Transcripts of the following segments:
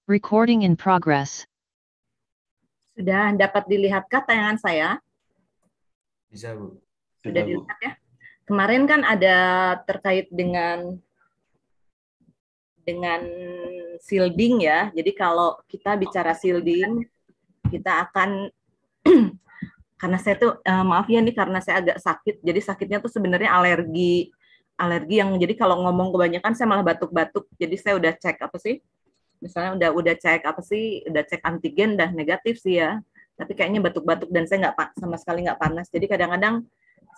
Recording in progress. Sudah dapat dilihatkah tayangan saya? Bisa, Bu. Sudah dilihat ya? Kemarin kan ada terkait dengan shielding ya. Jadi kalau kita bicara shielding, kita akan karena saya tuh maaf ya nih karena saya agak sakit. Jadi sakitnya tuh sebenarnya alergi yang jadi kalau ngomong kebanyakan saya malah batuk-batuk. Jadi saya udah cek apa sih? Misalnya udah cek apa sih? Udah cek antigen dah negatif sih ya. Tapi kayaknya batuk-batuk dan saya nggak sama sekali nggak panas. Jadi kadang-kadang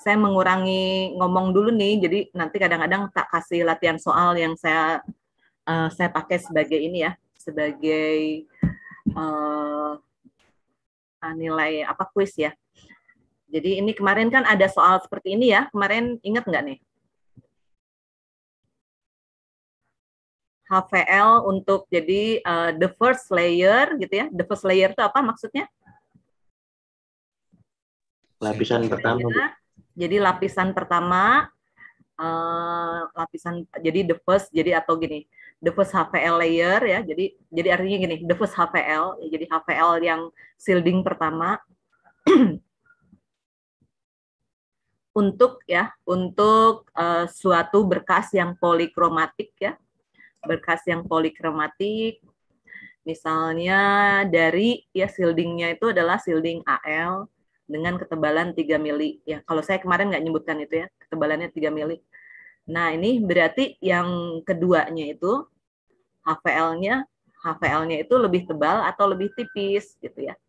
saya mengurangi ngomong dulu nih. Jadi nanti kadang-kadang tak kasih latihan soal yang saya pakai sebagai ini ya, sebagai nilai apa kuis ya. Jadi ini kemarin kan ada soal seperti ini ya. Kemarin ingat nggak nih? HVL untuk jadi the first layer gitu ya. The first layer itu apa maksudnya? Lapisan pertama, Bu. Jadi lapisan pertama, jadi the first, jadi atau gini, the first HVL layer ya. Jadi artinya gini, the first HVL, jadi HVL yang shielding pertama untuk suatu berkas yang polikromatik ya. Berkas yang polikromatik, misalnya dari ya shieldingnya itu adalah shielding AL dengan ketebalan 3 mili. Ya, kalau saya kemarin nggak nyebutkan itu ya, ketebalannya 3 mili. Nah, ini berarti yang keduanya itu HVL-nya itu lebih tebal atau lebih tipis gitu ya.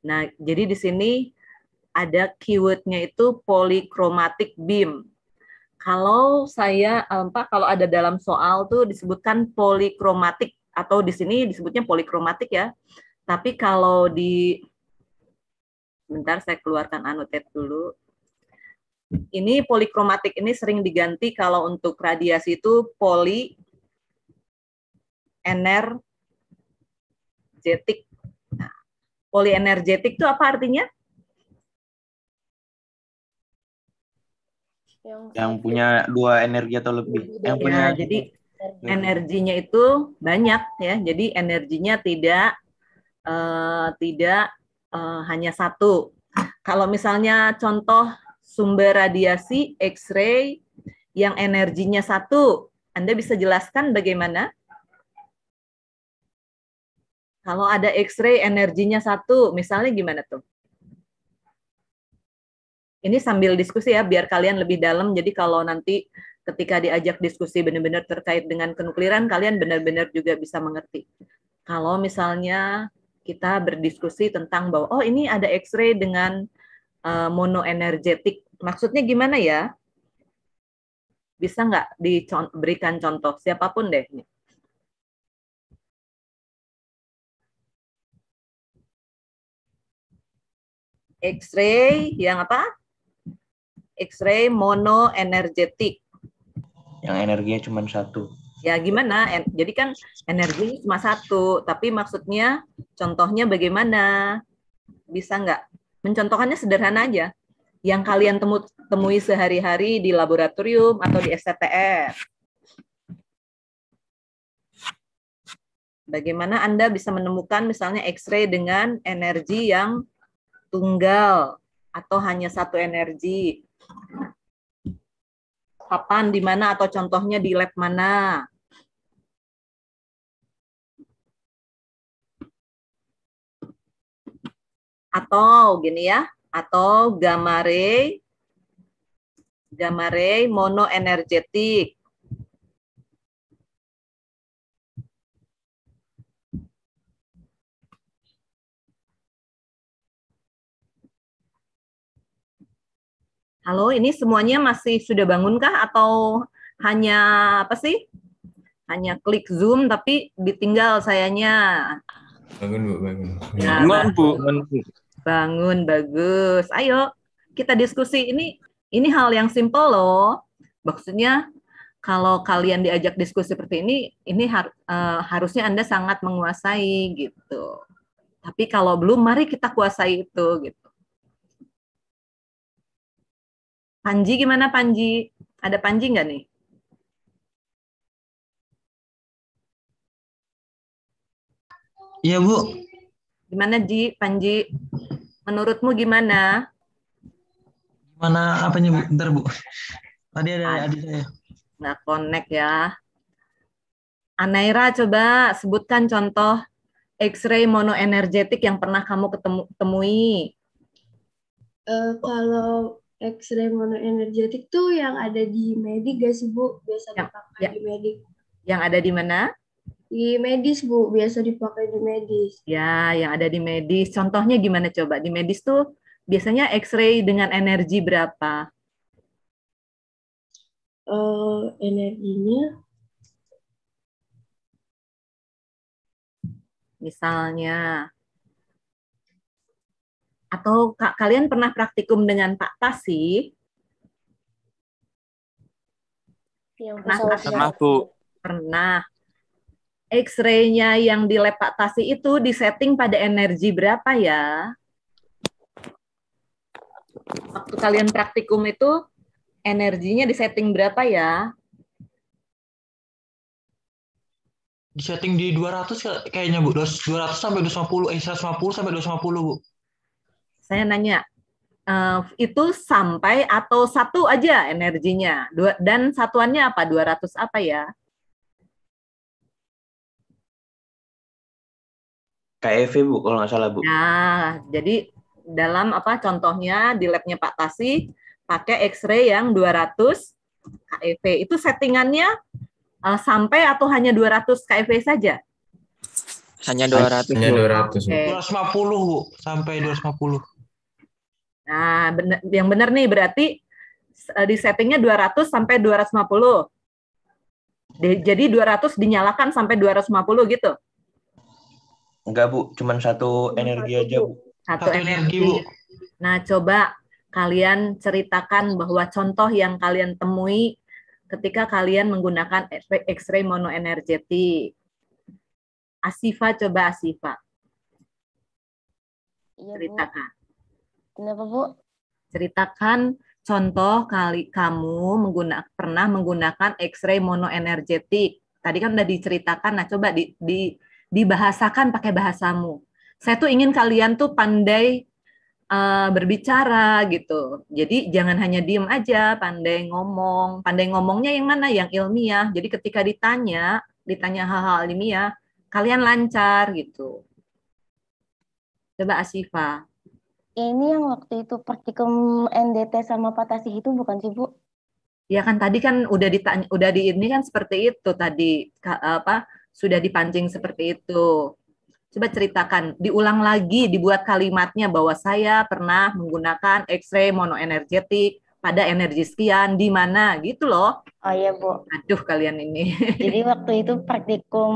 Nah, jadi di sini ada keyword-nya itu polychromatic beam. Kalau kalau ada dalam soal tuh disebutkan polikromatik atau di sini disebutnya polikromatik ya. Tapi kalau bentar saya keluarkan annotate dulu. Ini polikromatik ini sering diganti kalau untuk radiasi itu polienergetik. Nah, polienergetik itu apa artinya? Yang punya dua energi atau lebih. Yang punya jadi energinya itu banyak ya. Jadi energinya tidak hanya satu. Kalau misalnya contoh sumber radiasi X-ray yang energinya satu, Anda bisa jelaskan bagaimana? Kalau ada X-ray energinya satu, misalnya gimana tuh? Ini sambil diskusi ya, biar kalian lebih dalam. Jadi kalau nanti ketika diajak diskusi benar-benar terkait dengan kenukliran, kalian benar-benar juga bisa mengerti. Kalau misalnya kita berdiskusi tentang bahwa, oh ini ada X-ray dengan monoenergetik, maksudnya gimana ya? Bisa nggak diberikan contoh? Siapapun deh. X-ray yang apa? X-ray monoenergetik. yang energinya cuma satu. Ya gimana? Jadi kan energinya cuma satu, tapi maksudnya contohnya bagaimana? Bisa nggak? Mencontohkannya sederhana aja. Yang kalian temui sehari-hari di laboratorium atau di STTR. Bagaimana Anda bisa menemukan misalnya X-ray dengan energi yang tunggal atau hanya satu energi? Kapan, di mana, atau contohnya di lab mana? Atau gini ya, atau gamma ray monoenergetik. Halo, ini semuanya masih sudah bangunkah atau hanya apa sih? Hanya klik Zoom tapi ditinggal sayanya. Bangun, Bu, bangun. Ya, Bangun, Bu. bangun, bagus. Ayo, kita diskusi. Ini hal yang simpel loh. Maksudnya kalau kalian diajak diskusi seperti ini harusnya Anda sangat menguasai gitu. Tapi kalau belum, mari kita kuasai itu gitu. Panji gimana Panji? Ada Panji nggak nih? Iya, Bu. Gimana, Ji? Panji, menurutmu gimana? Gimana apanya, Bu? Bentar, Bu. Tadi ada adik saya. Nggak connect ya. Anaira, coba sebutkan contoh X-ray monoenergetik yang pernah kamu temui. Kalau X-ray monoenergetik tuh yang ada di medik gak sih, Bu? Biasa dipakai di medik. Yang ada di mana? Di medis, Bu. Biasa dipakai di medis. Ya, yang ada di medis. Contohnya gimana coba? Di medis tuh biasanya X-ray dengan energi berapa? Energinya Misalnya, atau kalian pernah praktikum dengan Pak Tasi? Pernah, Bu. Pernah. X-ray-nya yang di lab Pak Tasi itu disetting pada energi berapa ya? Waktu kalian praktikum itu energinya disetting berapa ya? Disetting di 200 kayaknya, Bu. 200 sampai 250, 150 sampai 250, Bu. Saya nanya, itu sampai atau satu aja energinya? Dan satuannya apa? 200 apa ya? KEV, Bu, kalau nggak salah, Bu. Nah, jadi dalam contohnya di labnya Pak Tasi pakai X-ray yang 200 KeV. Itu settingannya sampai atau hanya 200 KeV saja? Hanya 200. Hanya 200. Oke. 250, Bu. Sampai 250. Nah, yang benar nih berarti di settingnya 200 sampai 250. Jadi 200 dinyalakan sampai 250 gitu? Enggak, Bu. Cuman satu energi aja, Bu. Satu energi, Bu. Nah, coba kalian ceritakan bahwa contoh yang kalian temui ketika kalian menggunakan X-ray monoenergetik. Asifa, coba Asifa. Iya, ceritakan. Bu. Kenapa, Bu? Ceritakan contoh kamu pernah menggunakan X-ray monoenergetik. Tadi kan udah diceritakan, nah coba dibahasakan pakai bahasamu. Saya tuh ingin kalian tuh pandai berbicara gitu. Jadi jangan hanya diem aja, pandai ngomong. Pandai ngomongnya yang mana? Yang ilmiah. Jadi ketika ditanya hal-hal ilmiah, kalian lancar gitu. Coba Asifa. Ini yang waktu itu praktikum NDT sama Pak Tasih itu bukan sih, Bu? Ya kan tadi kan udah ditanya, ini kan seperti itu tadi sudah dipancing seperti itu. Coba ceritakan, diulang lagi, dibuat kalimatnya bahwa saya pernah menggunakan X-ray monoenergetik pada energi sekian, di mana, gitu loh. Oh iya, Bu. Aduh, kalian ini. Jadi waktu itu praktikum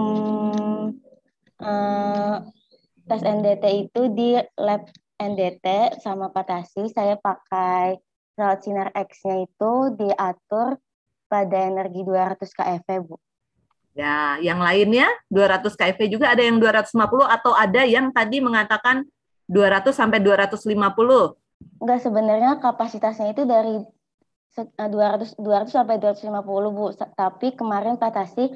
tes NDT itu di lab NDT sama Pak Tasi, saya pakai rawat sinar X-nya itu diatur pada energi 200 keV, Bu. Ya, yang lainnya 200 keV juga, ada yang 250 atau ada yang tadi mengatakan 200 sampai 250? Enggak, sebenarnya kapasitasnya itu dari 200 sampai 250, Bu. Tapi kemarin Pak Tasi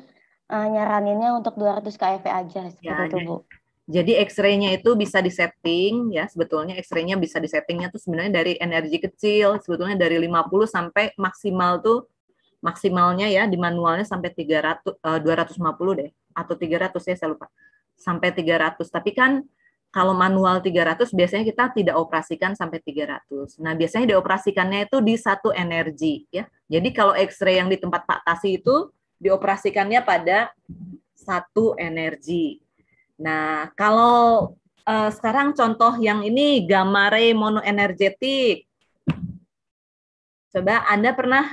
nyaraninnya untuk 200 keV aja seperti itu, Bu. Jadi X-ray-nya itu bisa disetting ya, sebetulnya X-ray-nya bisa disettingnya tuh sebenarnya dari energi kecil, sebetulnya dari 50 sampai maksimalnya ya di manualnya sampai 250 deh, atau 300 ya, saya lupa. Sampai 300. Tapi kan kalau manual 300 biasanya kita tidak operasikan sampai 300. Nah, biasanya dioperasikannya itu di satu energi ya. Jadi kalau X-ray yang di tempat Pak Tasi itu dioperasikannya pada satu energi. Nah, kalau sekarang contoh yang ini gamma ray monoenergetik. Coba Anda pernah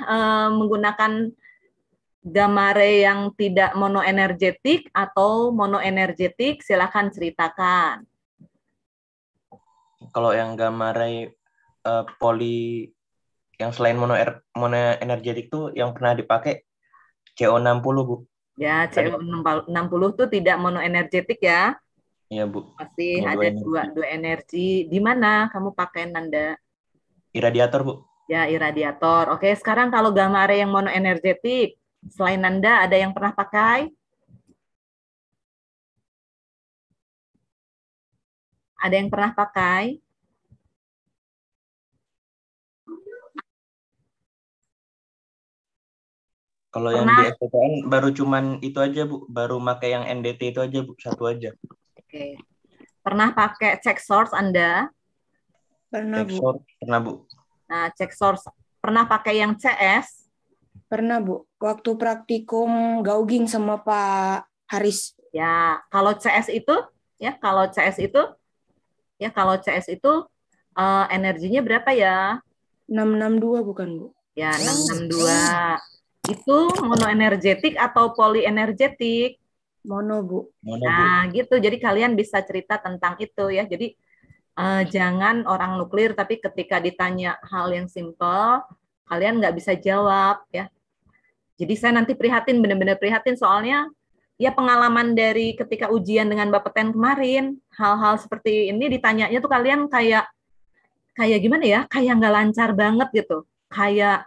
menggunakan gamma ray yang tidak monoenergetik atau monoenergetik? Silakan ceritakan. Kalau yang gamma ray poli yang selain monoenergetik tuh yang pernah dipakai CO60, Bu. Ya, CO60 itu tidak monoenergetik ya. Iya, Bu. Masih ada dua energi. Di mana kamu pakai, Nanda? Iradiator, Bu. Ya, iradiator. Oke, sekarang kalau gamma ray yang monoenergetik, selain Nanda ada yang pernah pakai? Ada yang pernah pakai? Kalau yang Pernah? di SPTN baru cuman itu aja, Bu. Baru pakai yang NDT itu aja, Bu. Satu aja. Oke. Pernah pakai check source Anda? Pernah, Bu. Texor, pernah, Bu. Nah, check source. Pernah pakai yang CS? Pernah, Bu. Waktu praktikum gauging sama Pak Haris. Ya, kalau CS itu, kalau CS itu energinya berapa ya? 662 bukan, Bu? Ya, 662. Itu monoenergetik atau polienergetik? Mono, Bu. Mana, Bu? Nah, gitu. Jadi kalian bisa cerita tentang itu ya. Jadi jangan orang nuklir, tapi ketika ditanya hal yang simple, kalian nggak bisa jawab ya. Jadi saya nanti prihatin, benar-benar prihatin soalnya ya pengalaman dari ketika ujian dengan Bapeten kemarin, hal-hal seperti ini ditanyanya tuh kalian kayak gimana ya? Kayak nggak lancar banget gitu. Kayak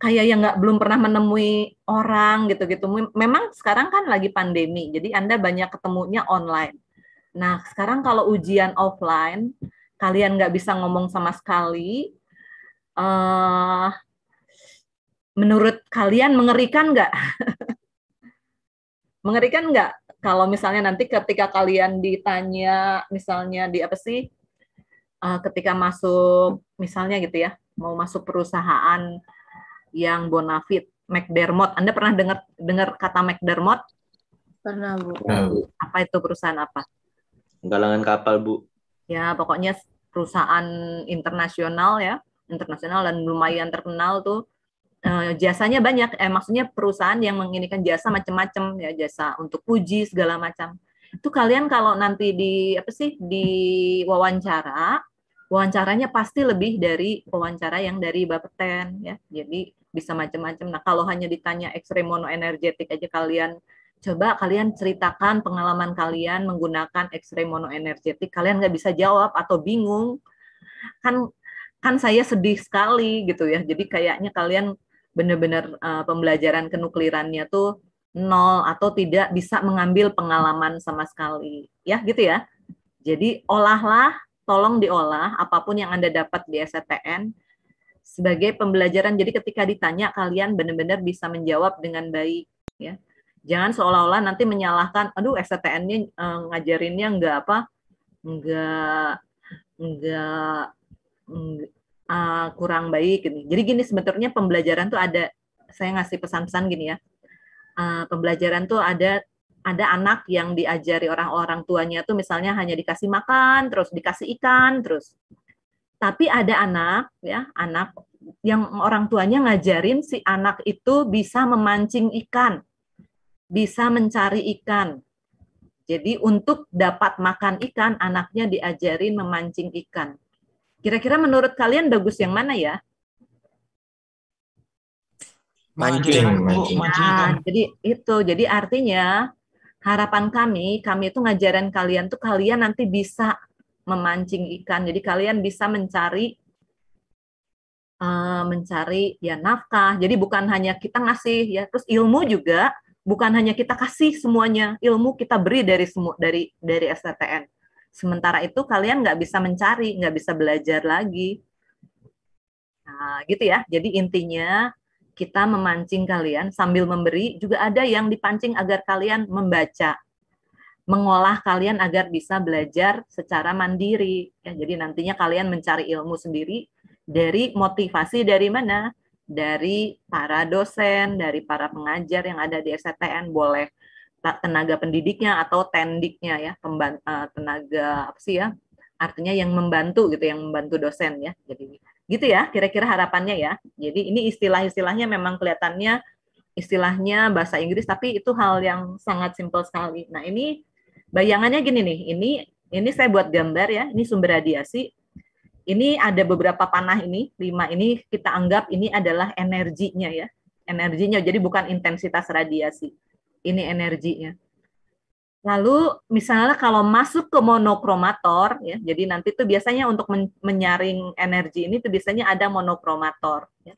yang nggak belum pernah menemui orang gitu-gitu. Memang sekarang kan lagi pandemi, jadi Anda banyak ketemunya online. Nah, sekarang kalau ujian offline, kalian nggak bisa ngomong sama sekali. Menurut kalian mengerikan nggak? Mengerikan nggak? Kalau misalnya nanti ketika kalian ditanya, misalnya di apa sih? Ketika masuk, misalnya gitu ya, mau masuk perusahaan yang bonafit, McDermott. Anda pernah dengar kata McDermott? Pernah, Bu. Apa itu perusahaan apa? Galangan kapal, Bu. Ya, pokoknya perusahaan internasional ya, internasional dan lumayan terkenal tuh. Jasanya banyak, maksudnya perusahaan yang menginikan jasa macam-macam ya, jasa untuk uji segala macam. Itu kalian kalau nanti di wawancaranya pasti lebih dari wawancara yang dari Bapeten ya. Jadi bisa macam-macam. Nah, kalau hanya ditanya X-ray monoenergetik aja coba kalian ceritakan pengalaman kalian menggunakan X-ray monoenergetik, kalian nggak bisa jawab atau bingung. Kan saya sedih sekali gitu ya. Jadi kayaknya kalian benar-benar pembelajaran kenuklirannya tuh nol atau tidak bisa mengambil pengalaman sama sekali. Ya, gitu ya. Jadi tolong diolah apapun yang Anda dapat di STN sebagai pembelajaran. Jadi ketika ditanya kalian benar-benar bisa menjawab dengan baik ya. Jangan seolah-olah nanti menyalahkan, aduh STN-nya ngajarinnya enggak kurang baik gitu. Jadi gini, sebetulnya pembelajaran tuh ada, saya ngasih pesan-pesan gini ya. Pembelajaran tuh ada anak yang diajari orang tuanya tuh misalnya hanya dikasih makan, terus dikasih ikan, terus. Tapi ada anak yang orang tuanya ngajarin si anak itu bisa memancing ikan, bisa mencari ikan. Jadi untuk dapat makan ikan, anaknya diajarin memancing ikan. Kira-kira menurut kalian bagus yang mana ya? Mancing. Nah, jadi artinya harapan kami itu ngajaran kalian tuh kalian nanti bisa memancing ikan. Jadi kalian bisa mencari ya nafkah. Jadi bukan hanya kita ngasih ya, terus ilmu juga bukan hanya kita kasih semuanya, ilmu kita beri dari STTN. Sementara itu kalian nggak bisa mencari, nggak bisa belajar lagi. Nah, gitu ya. Jadi intinya kita memancing kalian sambil memberi, juga ada yang dipancing agar kalian membaca, mengolah kalian agar bisa belajar secara mandiri. Ya, jadi nantinya kalian mencari ilmu sendiri dari motivasi dari mana? Dari para dosen, dari para pengajar yang ada di STN, boleh tenaga pendidiknya atau tendiknya ya, tenaga apa sih ya? Artinya yang membantu gitu, yang membantu dosen ya. Jadi gitu ya, kira-kira harapannya ya. Jadi ini istilah-istilahnya memang kelihatannya istilahnya bahasa Inggris, tapi itu hal yang sangat simpel sekali. Nah, ini bayangannya gini nih, ini saya buat gambar ya, ini sumber radiasi. Ini ada beberapa panah ini, 5 ini kita anggap ini adalah energinya ya. Energinya, jadi bukan intensitas radiasi. Ini energinya. Lalu misalnya kalau masuk ke monokromator ya, jadi nanti tuh biasanya untuk menyaring energi ini tuh biasanya ada monokromator ya.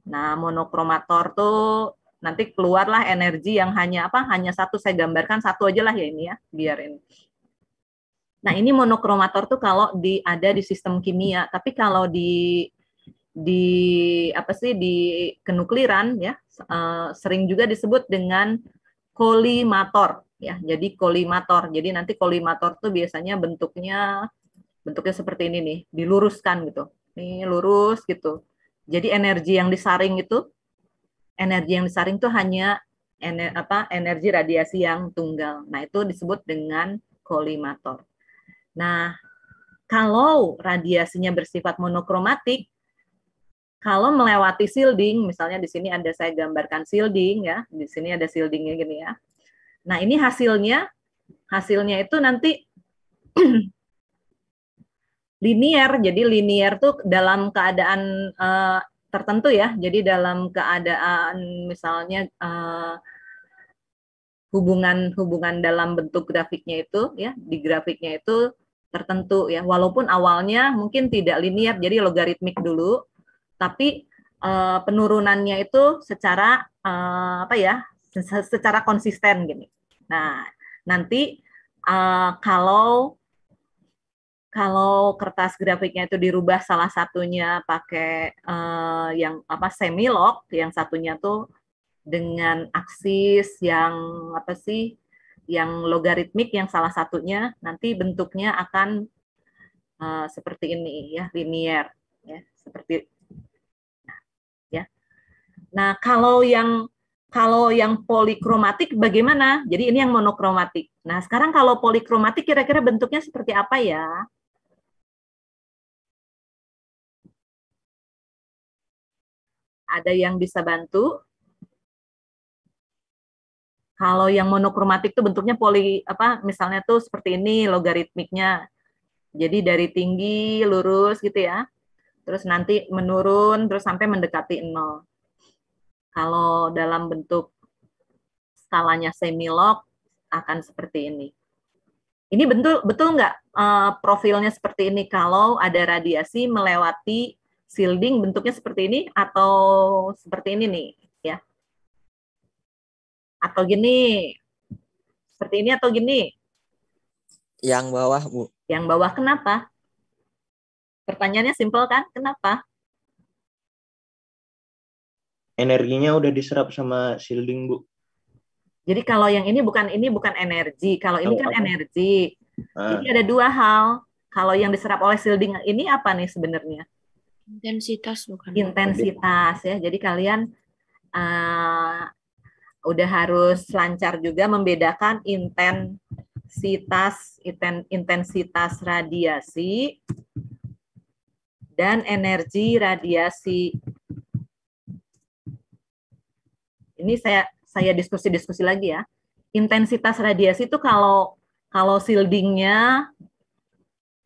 Nah, monokromator tuh nanti keluarlah energi yang hanya satu, saya gambarkan satu aja lah ya ini ya, biar ini. Nah, ini monokromator tuh kalau ada di sistem kimia, tapi kalau di kenukliran ya sering juga disebut dengan kolimator ya. Jadi kolimator. Jadi nanti kolimator tuh biasanya bentuknya seperti ini nih, diluruskan gitu. Ini lurus gitu. Jadi energi yang disaring tuh hanya energi radiasi yang tunggal. Nah, itu disebut dengan kolimator. Nah, kalau radiasinya bersifat monokromatik, kalau melewati shielding, misalnya di sini saya gambarkan shielding ya, di sini ada shieldingnya gini ya. Nah, ini hasilnya itu nanti linier. Jadi linier tuh dalam keadaan tertentu ya. Jadi dalam keadaan misalnya hubungan dalam bentuk grafiknya itu ya, di grafiknya itu tertentu ya, walaupun awalnya mungkin tidak linier, jadi logaritmik dulu, tapi penurunannya itu secara secara konsisten gini. Nah, nanti kalau kertas grafiknya itu dirubah salah satunya pakai yang semilog, yang satunya tuh dengan aksis yang yang logaritmik, yang salah satunya nanti bentuknya akan seperti ini ya, linier ya, seperti ya. Nah, kalau yang polikromatik bagaimana? Jadi ini yang monokromatik. Nah, sekarang kalau polikromatik kira-kira bentuknya seperti apa ya? Ada yang bisa bantu? Kalau yang monokromatik itu bentuknya misalnya tuh seperti ini logaritmiknya. Jadi dari tinggi lurus gitu ya. Terus nanti menurun terus sampai mendekati 0. Kalau dalam bentuk skalanya semilog akan seperti ini. Ini betul nggak profilnya seperti ini kalau ada radiasi melewati shielding bentuknya seperti ini atau seperti ini nih ya? Atau gini, seperti ini atau gini? Yang bawah, Bu. Yang bawah kenapa? Pertanyaannya simpel kan? Kenapa? Energinya udah diserap sama shielding, Bu. Jadi kalau yang ini bukan energi, kalau ini kan energi. Jadi ada dua hal. Kalau yang diserap oleh shielding ini apa nih sebenarnya? Intensitas bukan? Intensitas ya. Jadi kalian udah harus lancar juga membedakan intensitas radiasi dan energi radiasi. Ini saya diskusi lagi ya. Intensitas radiasi itu kalau shieldingnya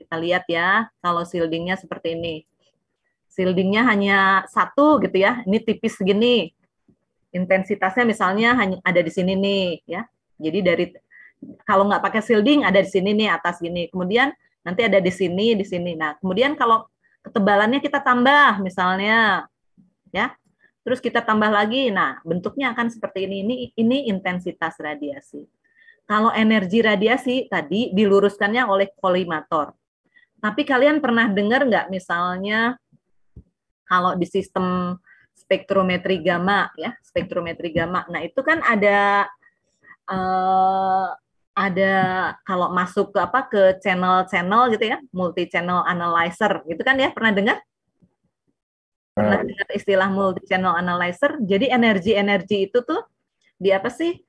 kita lihat ya, kalau shieldingnya seperti ini. Shieldingnya hanya satu gitu ya, ini tipis segini. Intensitasnya misalnya hanya ada di sini nih ya. Jadi kalau nggak pakai shielding ada di sini nih atas gini. Kemudian nanti ada di sini, di sini. Nah, kemudian kalau ketebalannya kita tambah misalnya ya. Terus kita tambah lagi. Nah, bentuknya akan seperti ini. Ini intensitas radiasi. Kalau energi radiasi tadi diluruskannya oleh kolimator. Tapi kalian pernah dengar nggak misalnya kalau di sistem spektrometri gamma ya, spektrometri gamma. Nah, itu kan ada kalau masuk ke channel-channel gitu ya, multi channel analyzer gitu kan ya, pernah dengar? Pernah dengar istilah multi channel analyzer? Jadi energi itu tuh di apa sih?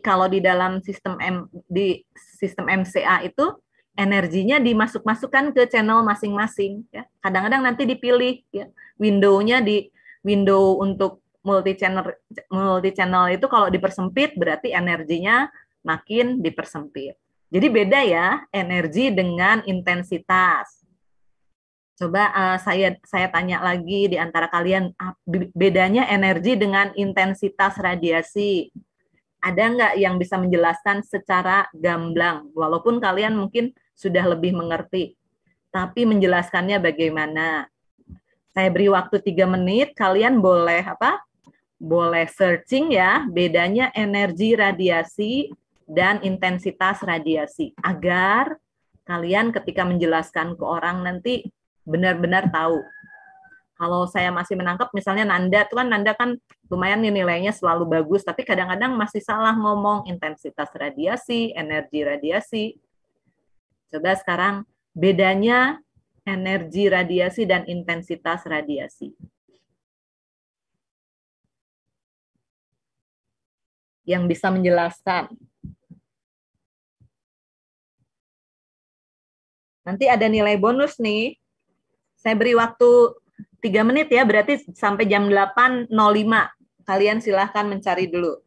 Kalau di dalam sistem MCA itu energinya dimasukkan ke channel masing-masing ya. Kadang-kadang nanti dipilih ya, window untuk multi channel itu kalau dipersempit berarti energinya makin dipersempit. Jadi beda ya energi dengan intensitas. Coba saya tanya lagi di antara kalian, bedanya energi dengan intensitas radiasi. Ada nggak yang bisa menjelaskan secara gamblang? Walaupun kalian mungkin sudah lebih mengerti, tapi menjelaskannya bagaimana? Saya beri waktu 3 menit, kalian boleh searching ya, bedanya energi radiasi dan intensitas radiasi. Agar kalian ketika menjelaskan ke orang nanti benar-benar tahu. Kalau saya masih menangkap, misalnya Nanda kan lumayan nih nilainya selalu bagus, tapi kadang-kadang masih salah ngomong intensitas radiasi, energi radiasi. Coba sekarang bedanya energi radiasi dan intensitas radiasi. Yang bisa menjelaskan. Nanti ada nilai bonus nih. Saya beri waktu 3 menit ya, berarti sampai jam 8.05. Kalian silahkan mencari dulu.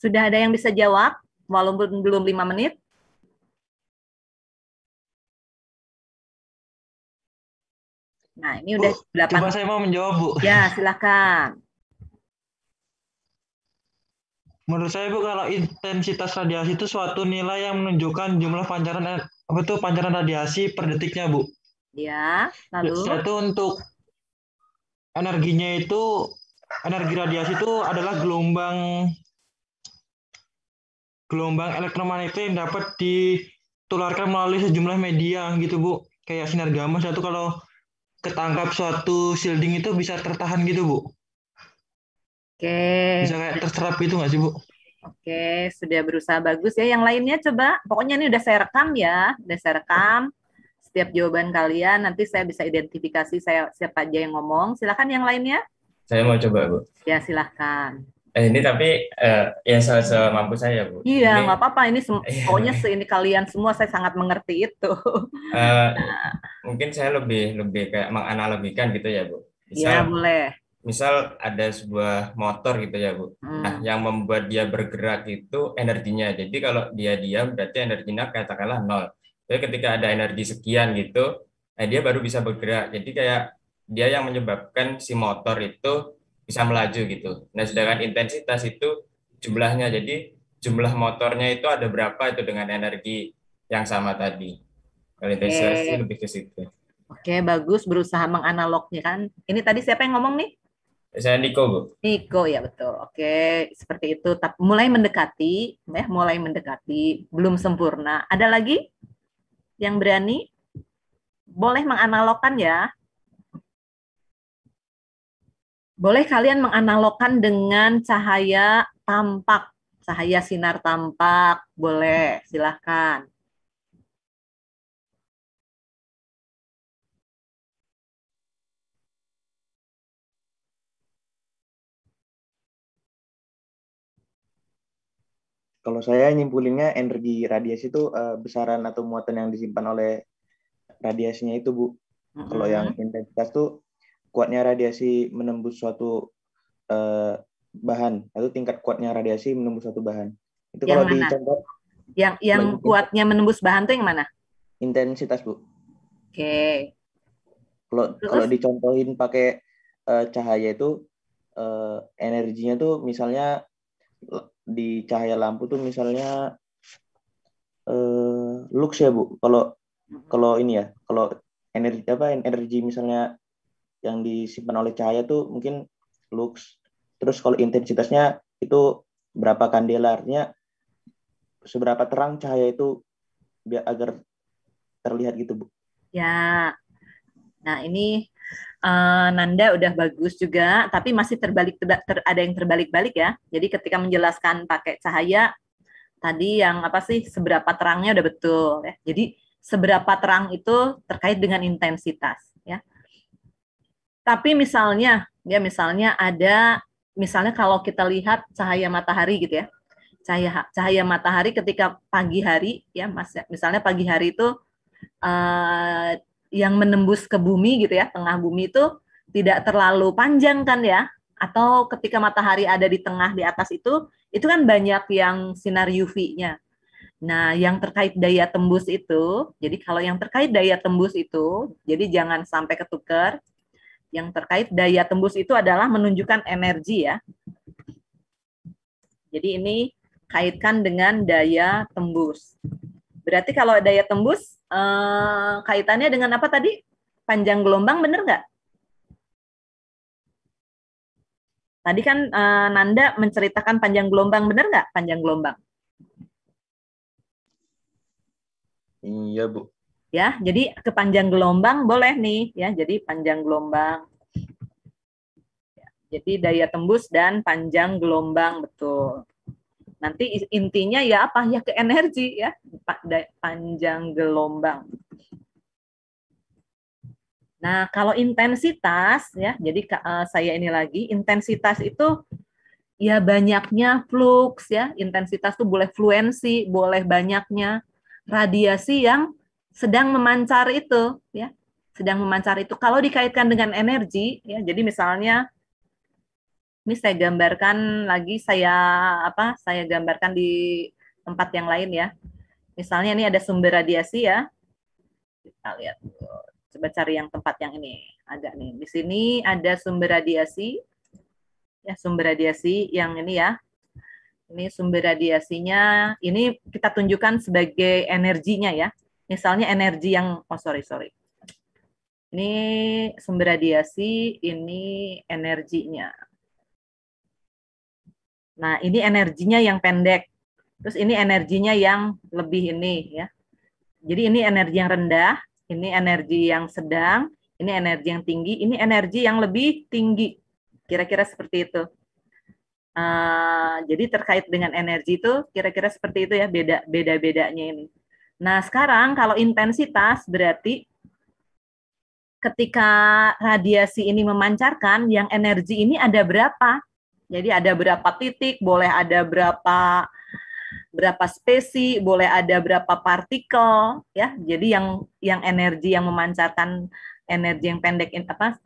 Sudah ada yang bisa jawab, walaupun belum 5 menit? Nah, ini udah 8. Coba saya mau menjawab, Bu. Ya, silakan. Menurut saya, Bu, kalau intensitas radiasi itu suatu nilai yang menunjukkan jumlah pancaran radiasi per detiknya, Bu. Ya, lalu? Itu untuk energi radiasi itu adalah gelombang elektromagnetik yang dapat ditularkan melalui sejumlah media gitu, Bu. Kayak sinar gamma itu kalau ketangkap suatu shielding itu bisa tertahan gitu, Bu. Oke. Bisa kayak terserap gitu nggak sih, Bu? Oke, sudah berusaha bagus ya. Yang lainnya coba, pokoknya ini udah saya rekam ya. Udah saya rekam setiap jawaban kalian. Nanti saya bisa identifikasi siapa aja yang ngomong. Silakan yang lainnya. Saya mau coba, Bu. Ya, silakan. Ini tapi ya semampu saya, Bu. Iya, Ini nggak apa-apa. Ini pokoknya ini kalian semua saya sangat mengerti itu. mungkin saya lebih kayak menganalogikan gitu ya, Bu. Iya, boleh. Misal ada sebuah motor gitu ya, Bu. Nah, yang membuat dia bergerak itu energinya. Jadi kalau dia diam berarti energinya katakanlah 0. Jadi ketika ada energi sekian gitu, dia baru bisa bergerak. Jadi kayak dia yang menyebabkan si motor itu bisa melaju gitu. Nah, sedangkan intensitas itu jumlahnya. Jadi jumlah motornya itu ada berapa itu dengan energi yang sama tadi. Kalau intensitas itu lebih ke situ. Oke, bagus, berusaha menganalognya kan. Ini tadi siapa yang ngomong nih? Saya Niko, Bu. Niko, ya betul. Oke, seperti itu. Mulai mendekati, belum sempurna. Ada lagi yang berani? Boleh menganalogkan ya. Boleh kalian menganalogkan dengan cahaya tampak, cahaya sinar tampak. Boleh, silahkan. Kalau saya nyimpulinnya energi radiasi itu besaran atau muatan yang disimpan oleh radiasinya itu, Bu. Kalau yang intensitas tuh kuatnya radiasi menembus suatu bahan, atau tingkat kuatnya radiasi menembus suatu bahan. Itu Yang kalau mana? dicontoh Yang kuatnya menembus bahan tuh yang mana? intensitas, Bu. Oke. Kalau dicontohin pakai cahaya itu energinya tuh misalnya di cahaya lampu tuh misalnya lux ya, Bu. Kalau ini ya, kalau energi misalnya yang disimpan oleh cahaya tuh mungkin lux. Terus kalau intensitasnya itu berapa kandela, artinya seberapa terang cahaya itu biar agar terlihat gitu, Bu. Ya. Nah, ini Nanda udah bagus juga, tapi masih ada yang terbalik-balik ya. Jadi ketika menjelaskan pakai cahaya, tadi yang apa sih, seberapa terangnya udah betul ya. Jadi seberapa terang itu terkait dengan intensitas ya. Tapi misalnya kalau kita lihat cahaya matahari gitu ya. Cahaya matahari ketika pagi hari ya, misalnya pagi hari itu yang menembus ke bumi gitu ya, tengah bumi itu tidak terlalu panjang kan ya, atau ketika matahari ada di tengah di atas itu kan banyak yang sinar UV-nya. Nah, yang terkait daya tembus itu, jadi kalau yang terkait daya tembus itu, jadi jangan sampai ketukar. Yang terkait daya tembus itu adalah menunjukkan energi ya. Jadi ini kaitkan dengan daya tembus. Berarti kalau daya tembus kaitannya dengan apa tadi? Panjang gelombang, bener nggak? Tadi kan Nanda menceritakan panjang gelombang, bener nggak? Panjang gelombang. Iya, Bu. Ya, jadi ke panjang gelombang boleh nih ya. Jadi panjang gelombang. Jadi daya tembus dan panjang gelombang, betul. Nanti intinya ya apa? Ya ke energi ya, panjang gelombang. Nah, kalau intensitas ya, jadi saya ini lagi, intensitas itu ya banyaknya flux ya. Intensitas itu boleh fluensi, boleh banyaknya radiasi yang sedang memancar itu ya. Sedang memancar itu kalau dikaitkan dengan energi ya. Jadi misalnya ini saya gambarkan lagi, saya gambarkan di tempat yang lain ya. Misalnya ini ada sumber radiasi ya. Kita lihat. Coba cari yang tempat yang ini. Ada nih. Di sini ada sumber radiasi. Ya, sumber radiasi yang ini ya. Ini sumber radiasinya. Ini kita tunjukkan sebagai energinya ya. Misalnya energi yang, sorry. Ini sumber radiasi, ini energinya. Nah, ini energinya yang pendek. Terus ini energinya yang lebih ini ya. Jadi ini energi yang rendah, ini energi yang sedang, ini energi yang tinggi, ini energi yang lebih tinggi. Kira-kira seperti itu. Jadi terkait dengan energi itu kira-kira seperti itu ya, beda-bedanya ini. Nah, sekarang kalau intensitas berarti ketika radiasi ini memancarkan, yang energi ini ada berapa? Jadi ada berapa titik, boleh ada berapa spesi, boleh ada berapa partikel ya. Jadi yang energi yang memancarkan energi yang pendek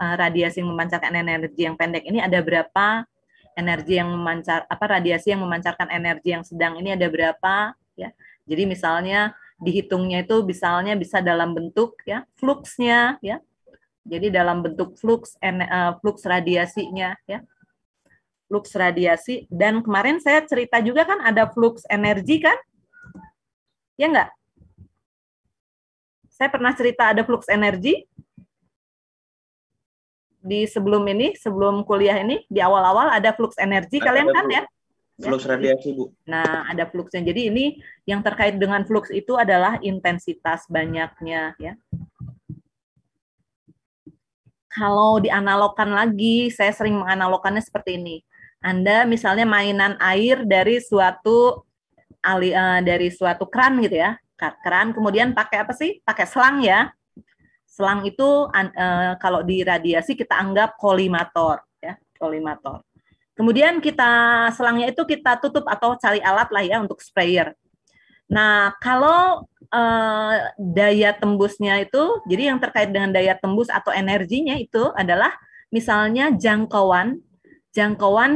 radiasi yang memancarkan energi yang pendek ini ada berapa, energi yang radiasi yang memancarkan energi yang sedang ini ada berapa ya. Jadi misalnya dihitungnya itu misalnya bisa dalam bentuk ya fluxnya ya. Jadi dalam bentuk flux radiasinya ya. Flux radiasi, dan kemarin saya cerita juga kan ada flux energi kan? Ya enggak? Saya pernah cerita ada flux energi di sebelum kuliah ini, di awal-awal ada flux energi, kalian kan ya? Flux radiasi, Bu. Nah, ada fluxnya. Jadi ini yang terkait dengan flux itu adalah intensitas banyaknya ya. Kalau dianalogkan lagi, saya sering menganalogkannya seperti ini. Anda misalnya mainan air dari suatu keran gitu ya. Keran kemudian pakai apa sih? Pakai selang ya. Selang itu kalau di radiasi kita anggap kolimator ya, kolimator. Kemudian selangnya itu kita tutup atau cari alat lah ya untuk sprayer. Nah, kalau daya tembusnya itu, jadi yang terkait dengan daya tembus atau energinya itu adalah misalnya jangkauan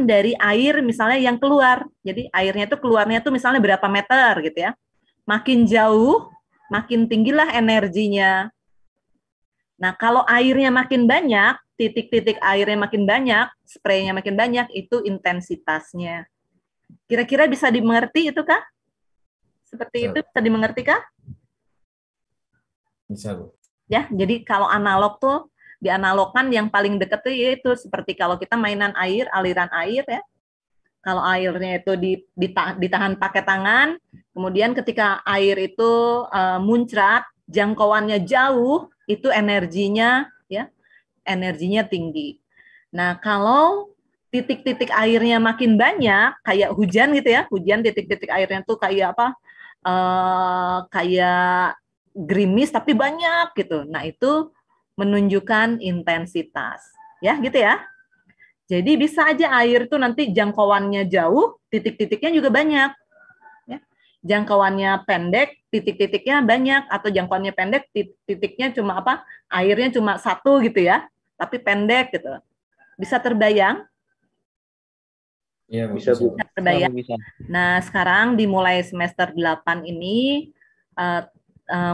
dari air misalnya yang keluar. Jadi airnya itu keluarnya itu misalnya berapa meter gitu ya. Makin jauh, makin tinggilah energinya. Nah, kalau airnya makin banyak, titik-titik airnya makin banyak, spraynya makin banyak, itu intensitasnya. Kira-kira bisa dimengerti itu, Kak? Seperti itu bisa dimengerti, Kak? Bisa, Bu. Ya, jadi kalau analog tuh dianalogkan yang paling dekat tuh yaitu seperti kalau kita mainan air, aliran air ya. Kalau airnya itu ditahan pakai tangan, kemudian ketika air itu muncrat, jangkauannya jauh, itu energinya tinggi. Nah, kalau titik-titik airnya makin banyak, kayak hujan gitu ya, hujan titik-titik airnya tuh kayak apa? Kayak gerimis tapi banyak gitu. Nah, itu menunjukkan intensitas. Ya, gitu ya. Jadi bisa aja air itu nanti jangkauannya jauh, titik-titiknya juga banyak. Ya. Jangkauannya pendek, titik-titiknya banyak, atau jangkauannya pendek, titiknya cuma apa? Airnya cuma satu gitu ya, tapi pendek gitu. Bisa terbayang? Iya, Bu. Bisa, Bu. Bisa terbayang. Bisa. Nah, sekarang dimulai semester 8 ini,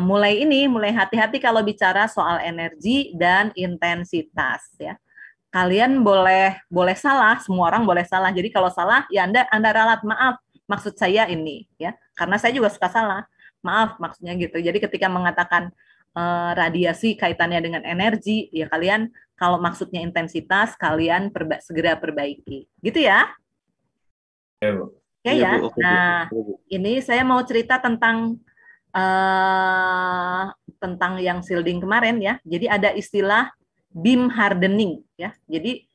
mulai hati-hati kalau bicara soal energi dan intensitas ya. Kalian boleh salah, semua orang boleh salah. Jadi kalau salah ya Anda ralat, maaf, maksud saya ini ya. Karena saya juga suka salah. Maaf maksudnya gitu. Jadi ketika mengatakan radiasi kaitannya dengan energi, ya kalian kalau maksudnya intensitas kalian segera perbaiki. Gitu ya. Ya, Bu. Ya Iya, ya. Bu. Oke, Bu. Nah, Oke, Bu. ini saya mau cerita tentang yang shielding kemarin ya. Jadi ada istilah beam hardening ya. Jadi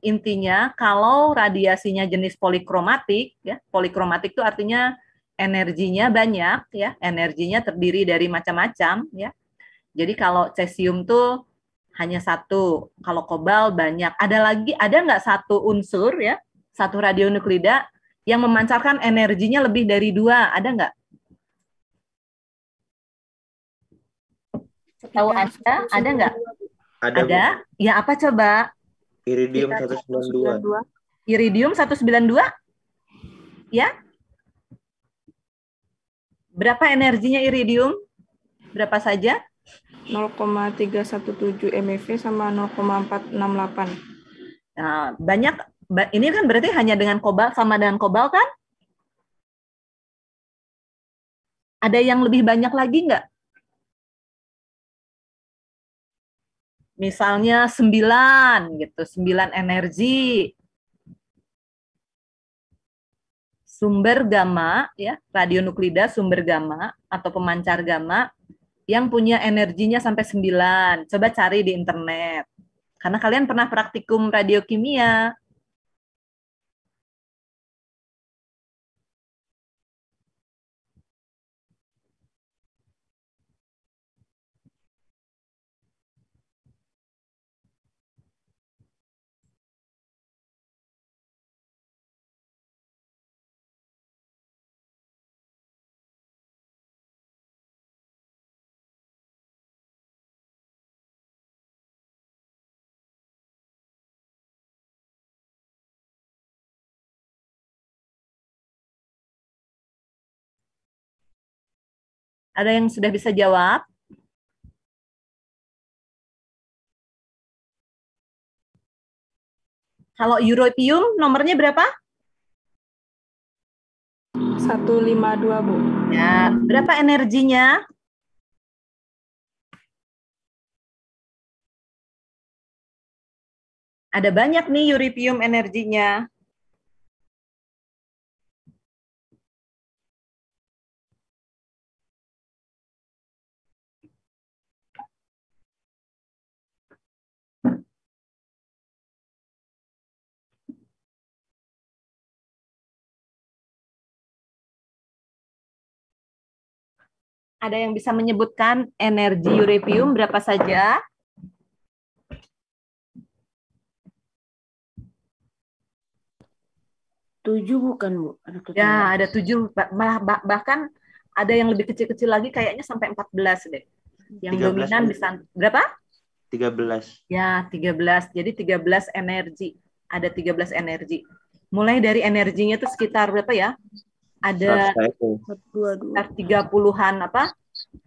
intinya kalau radiasinya jenis polikromatik ya, polikromatik itu artinya energinya banyak ya, energinya terdiri dari macam-macam ya. Jadi kalau cesium tuh hanya satu, kalau kobal banyak. Ada nggak satu unsur ya, satu radionuklida yang memancarkan energinya lebih dari 2, ada nggak? Setahu Anda, ada nggak? Ada, Bu. Ada? Ya apa coba? Iridium 192. Iridium 192? Ya? Berapa energinya iridium? Berapa saja? 0,317 MeV sama 0,468. Nah, banyak. Ini kan berarti hanya dengan kobalt, sama dengan kobalt kan? Ada yang lebih banyak lagi nggak? Misalnya 9 gitu, 9 energi. Sumber gamma ya, radionuklida sumber gamma atau pemancar gamma yang punya energinya sampai 9. Coba cari di internet. Karena kalian pernah praktikum radiokimia. Ada yang sudah bisa jawab? Kalau europium nomornya berapa? 152, Bu. Ya, berapa energinya? Ada banyak nih europium energinya. Ada yang bisa menyebutkan energi europium berapa saja? 7 bukan, Bu? Ada total. Ya, ada 7. Bahkan ada yang lebih kecil-kecil lagi, kayaknya sampai 14 deh. Yang 13 dominan kan? bisa berapa? 13. Ya, 13. Jadi 13 energi. Ada 13 energi. Mulai dari energinya itu sekitar berapa ya? Ada 100 KV. sekitar 30-an apa?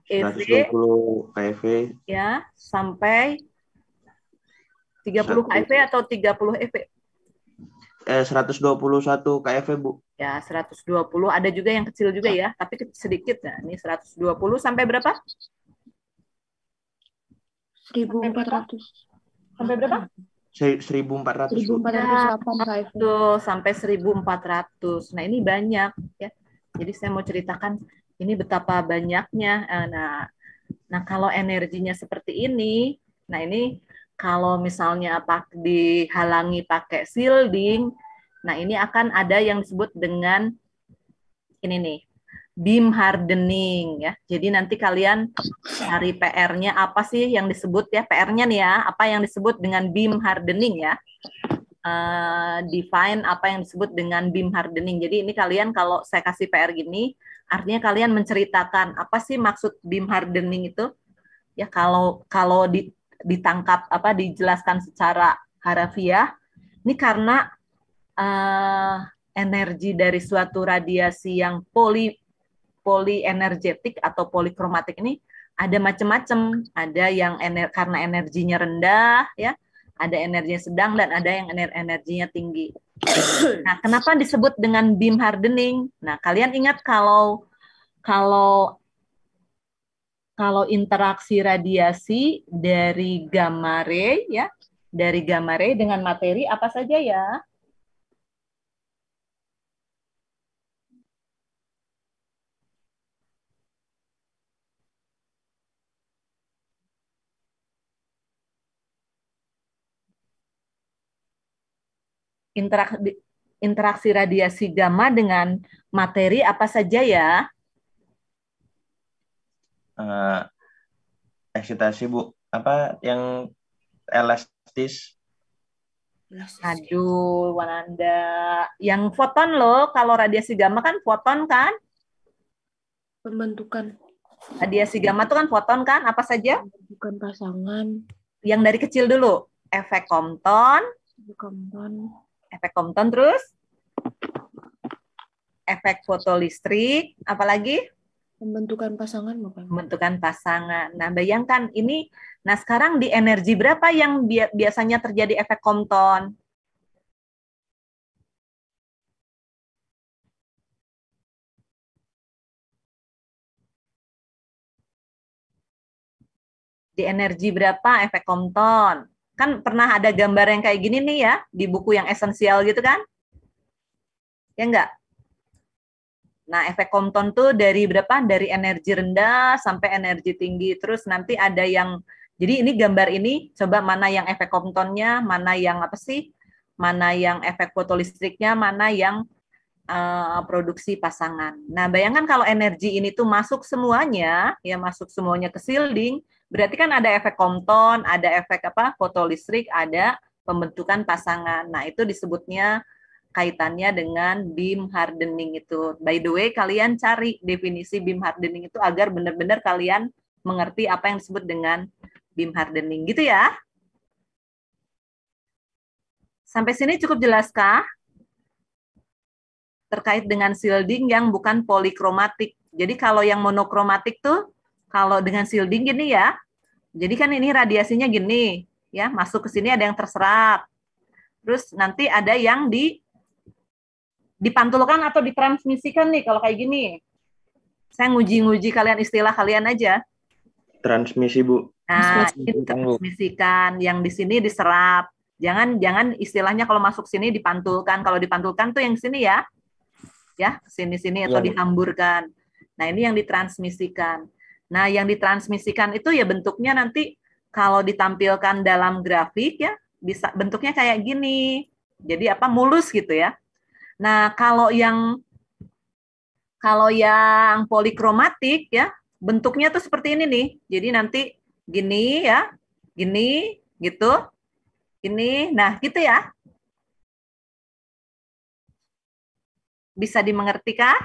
EV 120 KV. ya, sampai 30 KV atau 30 EV? 121 KV, Bu. Ya, 120. Ada juga yang kecil juga ya, tapi sedikit. Nah, ini 120 sampai berapa? 1400. Sampai berapa? 1400, Bu. 1408 KV. Tuh, sampai 1400. Nah, ini banyak ya. Jadi saya mau ceritakan ini betapa banyaknya. Nah, kalau energinya seperti ini, nah ini kalau misalnya dihalangi pakai shielding, nah ini akan ada yang disebut dengan ini nih, beam hardening ya. Jadi nanti kalian cari PR-nya apa sih yang disebut ya, PR-nya nih ya, apa yang disebut dengan beam hardening ya. Define apa yang disebut dengan beam hardening. Jadi ini kalian kalau saya kasih PR gini, artinya kalian menceritakan apa sih maksud beam hardening itu? Ya kalau ditangkap dijelaskan secara harafiah, ini karena energi dari suatu radiasi yang polienergetik atau polikromatik ini ada macam-macam. Ada yang karena energinya rendah ya, ada energinya sedang, dan ada yang energinya tinggi. Nah, kenapa disebut dengan beam hardening? Nah, kalian ingat kalau interaksi radiasi dari gamma ray ya, dari gamma ray dengan materi apa saja ya? Interaksi radiasi gamma dengan materi apa saja ya? Eksitasi, Bu. Apa yang elastis? Aduh, Wananda. Yang foton loh, kalau radiasi gamma kan foton kan? Pembentukan. Radiasi gamma itu kan foton kan? Apa saja? Pembentukan pasangan. Yang dari kecil dulu. Efek Compton. Efek Compton terus? Efek fotolistrik. Apalagi? Pembentukan pasangan bukan? Pembentukan pasangan. Nah, bayangkan ini. Nah, sekarang di energi berapa yang biasanya terjadi efek Compton? Di energi berapa efek Compton? Kan pernah ada gambar yang kayak gini nih ya, di buku yang esensial gitu kan? Ya enggak? Nah, efek Compton tuh dari berapa? Dari energi rendah sampai energi tinggi. Terus nanti ada yang, jadi ini gambar ini, coba mana yang efek Comptonnya, mana yang apa sih? Mana yang efek fotolistriknya, mana yang produksi pasangan. Nah, bayangkan kalau energi ini tuh masuk semuanya, ya masuk semuanya ke shielding, berarti kan ada efek Compton, ada efek fotolistrik, ada pembentukan pasangan. Nah, itu disebutnya kaitannya dengan beam hardening itu. By the way, kalian cari definisi beam hardening itu agar benar-benar kalian mengerti apa yang disebut dengan beam hardening, gitu ya. Sampai sini cukup jelaskah? Terkait dengan shielding yang bukan polikromatik. Jadi kalau yang monokromatik tuh, kalau dengan shielding gini ya, jadi kan ini radiasinya gini, ya masuk ke sini ada yang terserap. Terus nanti ada yang dipantulkan atau ditransmisikan nih kalau kayak gini. Saya nguji kalian istilah kalian aja. Transmisi, Bu. Nah, ini transmisikan, yang di sini diserap. Jangan istilahnya kalau masuk sini dipantulkan. Kalau dipantulkan tuh yang sini ya. Ya, sini-sini atau dihamburkan. Nah, ini yang ditransmisikan. Nah, yang ditransmisikan itu ya bentuknya nanti kalau ditampilkan dalam grafik ya, bisa bentuknya kayak gini. Jadi mulus gitu ya. Nah, kalau yang polikromatik ya, bentuknya tuh seperti ini nih. Jadi nanti gini ya, gini gitu. Ini, nah gitu ya. Bisa dimengerti kah?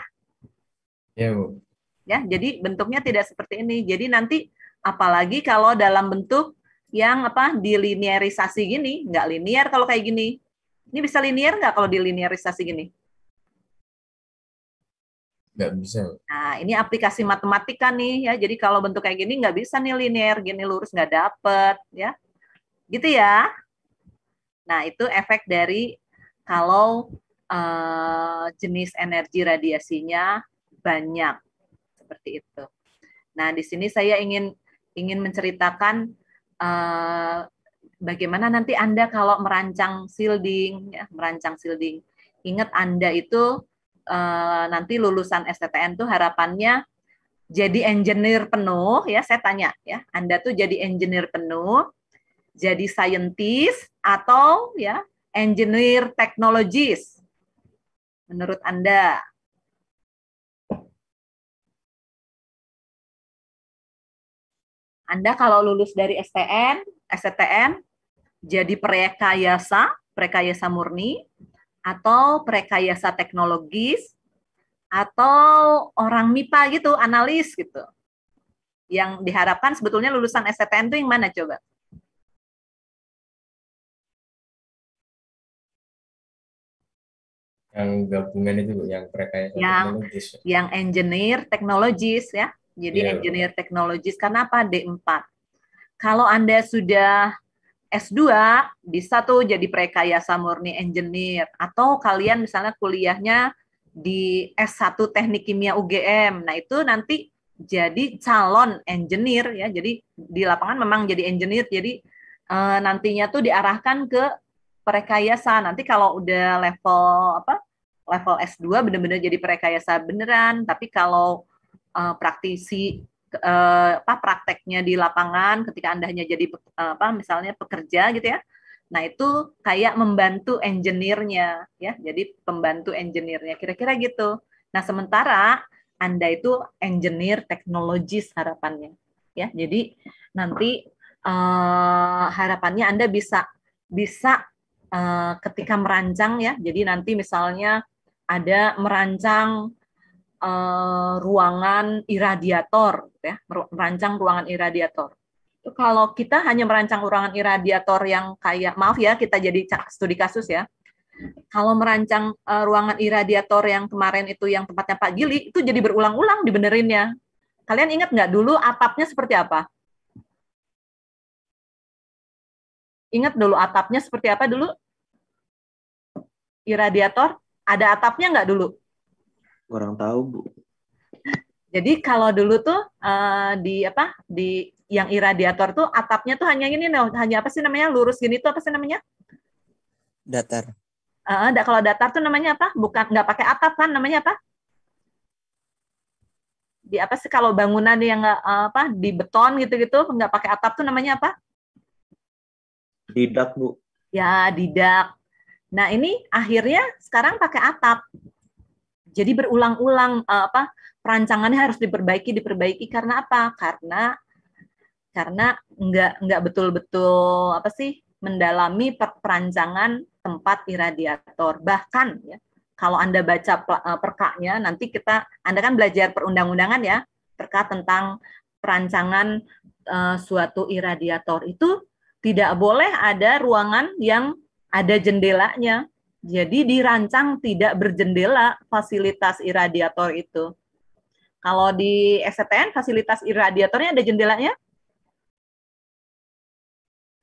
Ya, Bu. Ya, jadi bentuknya tidak seperti ini. Jadi nanti apalagi kalau dalam bentuk yang apa dilinearisasi gini, nggak linear kalau kayak gini. Ini bisa linear nggak kalau dilinearisasi gini? Nggak bisa, Bu. Nah, ini aplikasi matematika nih ya. Jadi kalau bentuk kayak gini nggak bisa nih linear, gini lurus nggak dapet ya. Gitu ya. Nah, itu efek dari kalau jenis energi radiasinya banyak seperti itu. Nah, di sini saya ingin menceritakan bagaimana nanti Anda kalau merancang shielding, ya, merancang shielding. Ingat Anda itu nanti lulusan STTN tuh harapannya jadi engineer penuh, ya. Saya tanya, ya, Anda tuh jadi engineer penuh, jadi scientist atau ya engineer technologist? Menurut Anda? Anda kalau lulus dari STTN jadi prekayasa murni, atau prekayasa teknologis, atau orang MIPA gitu, analis gitu. Yang diharapkan sebetulnya lulusan STTN itu yang mana coba? Yang gabungan itu, Bu, yang prekayasa teknologis. Yang engineer teknologis ya. Jadi engineer teknologis, karena apa? D4. Kalau Anda sudah S2, bisa tuh jadi prekayasa murni engineer. Atau kalian misalnya kuliahnya di S1 Teknik Kimia UGM. Nah, itu nanti jadi calon engineer ya. Jadi di lapangan memang jadi engineer. Jadi nantinya tuh diarahkan ke prekayasa. Nanti kalau udah level S2 benar-benar jadi prekayasa beneran. Tapi kalau praktisi prakteknya di lapangan ketika Anda hanya jadi misalnya pekerja gitu ya. Nah, itu kayak membantu engineer-nya ya. Jadi pembantu engineer-nya kira-kira gitu. Nah, sementara Anda itu engineer teknologis harapannya ya. Jadi nanti harapannya Anda bisa ketika merancang ya. Jadi nanti misalnya ada merancang ruangan iradiator ya, merancang ruangan iradiator. Itu kalau kita hanya merancang ruangan iradiator yang kayak, maaf ya, kita jadi studi kasus ya. Kalau merancang ruangan iradiator yang kemarin itu yang tempatnya Pak Gili, itu jadi berulang-ulang dibenerinnya. Kalian ingat nggak dulu atapnya seperti apa? Ingat dulu atapnya seperti apa dulu? Iradiator, ada atapnya nggak dulu? Kurang tahu, Bu. Jadi kalau dulu tuh di yang iradiator tuh atapnya tuh hanya ini, hanya apa sih namanya, lurus gini tuh apa sih namanya? Datar. Kalau datar tuh namanya apa? Bukan, nggak pakai atap kan, namanya apa? Di apa sih kalau bangunan yang di beton gitu-gitu nggak pakai atap tuh namanya apa? Didak, Bu. Ya, didak. Nah, ini akhirnya sekarang pakai atap. Jadi berulang-ulang perancangannya harus diperbaiki karena apa? Karena nggak betul-betul mendalami perancangan tempat iradiator. Bahkan ya, kalau Anda baca perkanya, nanti Anda kan belajar perundang-undangan ya, perka tentang perancangan suatu iradiator itu tidak boleh ada ruangan yang ada jendelanya. Jadi dirancang tidak berjendela fasilitas iradiator itu. Kalau di STTN fasilitas iradiatornya ada jendelanya?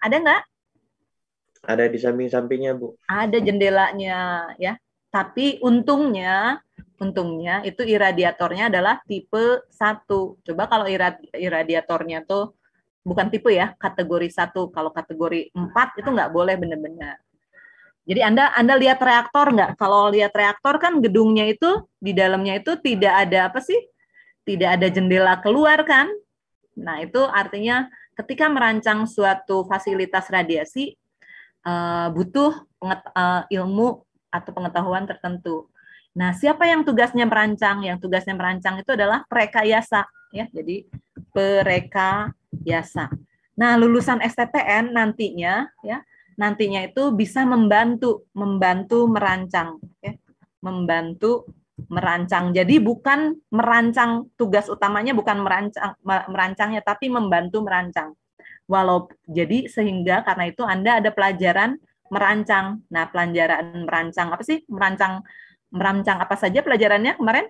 Ada nggak? Ada di samping-sampingnya, Bu. Ada jendelanya ya. Tapi untungnya itu iradiatornya adalah tipe 1. Coba kalau iradiatornya tuh bukan tipe ya, kategori 1. Kalau kategori 4 itu nggak boleh benar-benar. Jadi Anda lihat reaktor nggak? Kalau lihat reaktor kan gedungnya itu di dalamnya itu tidak ada tidak ada jendela keluar kan? Nah, itu artinya ketika merancang suatu fasilitas radiasi butuh ilmu atau pengetahuan tertentu. Nah, siapa yang tugasnya merancang? Yang tugasnya merancang itu adalah prekayasa ya. Jadi prekayasa. Nah, lulusan STTN nantinya itu bisa membantu merancang ya. Membantu merancang. Jadi bukan merancang, tugas utamanya bukan merancangnya, tapi membantu merancang. Jadi sehingga karena itu Anda ada pelajaran merancang. Nah, pelajaran merancang apa sih? Merancang apa saja pelajarannya kemarin?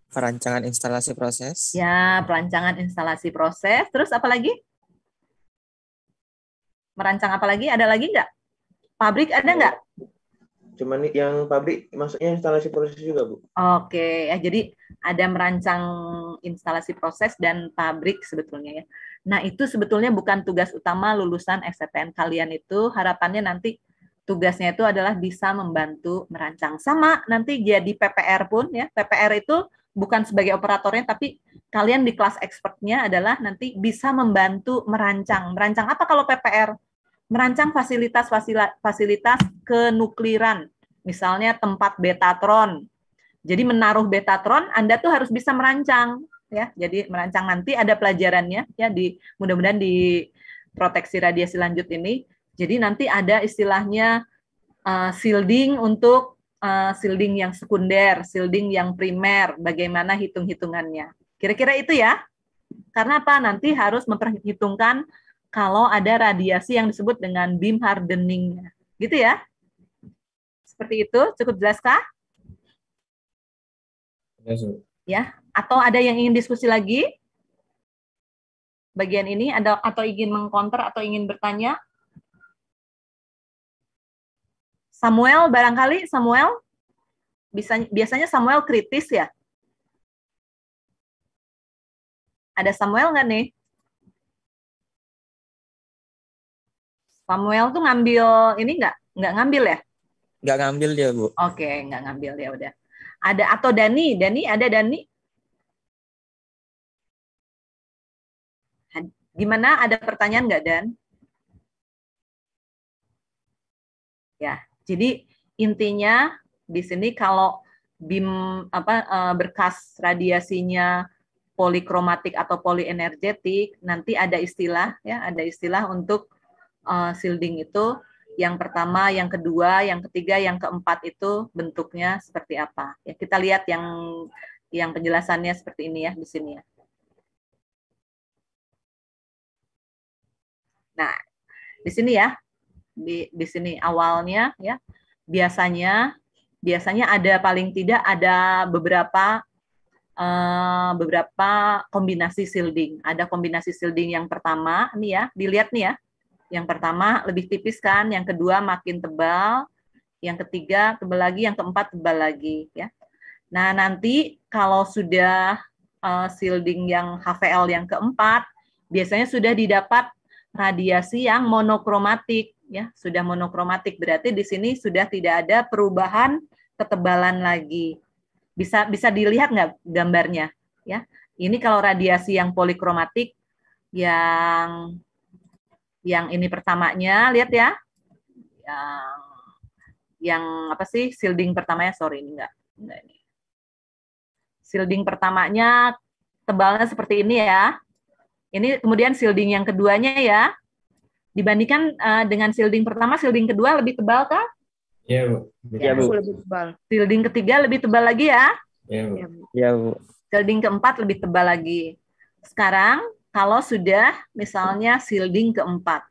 Perancangan instalasi proses. Ya, perancangan instalasi proses. Terus apa lagi? Merancang apa lagi? Ada lagi nggak? Pabrik ada nggak? Cuman yang pabrik maksudnya instalasi proses juga, Bu. Oke, ya jadi ada merancang instalasi proses dan pabrik sebetulnya ya. Nah, itu sebetulnya bukan tugas utama lulusan STPN kalian itu. Harapannya nanti tugasnya itu adalah bisa membantu merancang. Sama nanti jadi PPR pun ya. PPR itu bukan sebagai operatornya, tapi kalian di kelas expertnya adalah nanti bisa membantu merancang. Merancang apa kalau PPR? Merancang fasilitas kenukliran, misalnya tempat betatron. Jadi menaruh betatron, Anda tuh harus bisa merancang, ya. Jadi merancang nanti ada pelajarannya, ya. Mudah-mudahan di proteksi radiasi lanjut ini. Jadi nanti ada istilahnya shielding untuk shielding yang sekunder, shielding yang primer, bagaimana hitung-hitungannya. Kira-kira itu ya. Karena apa? Nanti harus memperhitungkan kalau ada radiasi yang disebut dengan beam hardening. Gitu ya. Seperti itu, cukup jelas kah? Ya, atau ada yang ingin diskusi lagi? Bagian ini ada atau ingin mengcounter atau ingin bertanya? Samuel, barangkali Samuel? Biasanya Samuel kritis ya? Ada Samuel nggak nih? Samuel tuh ngambil ini nggak ngambil ya? Nggak ngambil dia, Bu. Oke, nggak ngambil ya udah. Ada atau Dani ada Dani? Gimana? Ada pertanyaan nggak Dan? Ya, jadi intinya di sini kalau beam berkas radiasinya polikromatik atau polienergetik, nanti ada istilah ya, ada istilah untuk shielding itu. Yang pertama, yang kedua, yang ketiga, yang keempat itu bentuknya seperti apa? Ya, kita lihat yang penjelasannya seperti ini ya di sini ya. Nah, di sini ya, di sini awalnya ya, biasanya ada paling tidak ada beberapa kombinasi shielding. Ada kombinasi shielding yang pertama, nih ya, dilihat nih ya. Yang pertama lebih tipis kan, yang kedua makin tebal, yang ketiga tebal lagi, yang keempat tebal lagi ya. Nah, nanti kalau sudah shielding yang HVL yang keempat, biasanya sudah didapat radiasi yang monokromatik ya, sudah monokromatik berarti di sini sudah tidak ada perubahan ketebalan lagi. Bisa dilihat nggak gambarnya ya? Ini kalau radiasi yang polikromatik yang ini pertamanya, lihat ya. Yang apa sih shielding pertamanya? Sorry, ini enggak ini. Shielding pertamanya tebalnya seperti ini ya. Ini kemudian shielding yang keduanya ya. Dibandingkan dengan shielding pertama, shielding kedua lebih tebal kah? Iya, Bu. Ya, Bu. Lebih tebal. Shielding ketiga lebih tebal lagi ya? Iya, Bu. Ya, Bu. Shielding keempat lebih tebal lagi. Sekarang kalau sudah misalnya shielding keempat,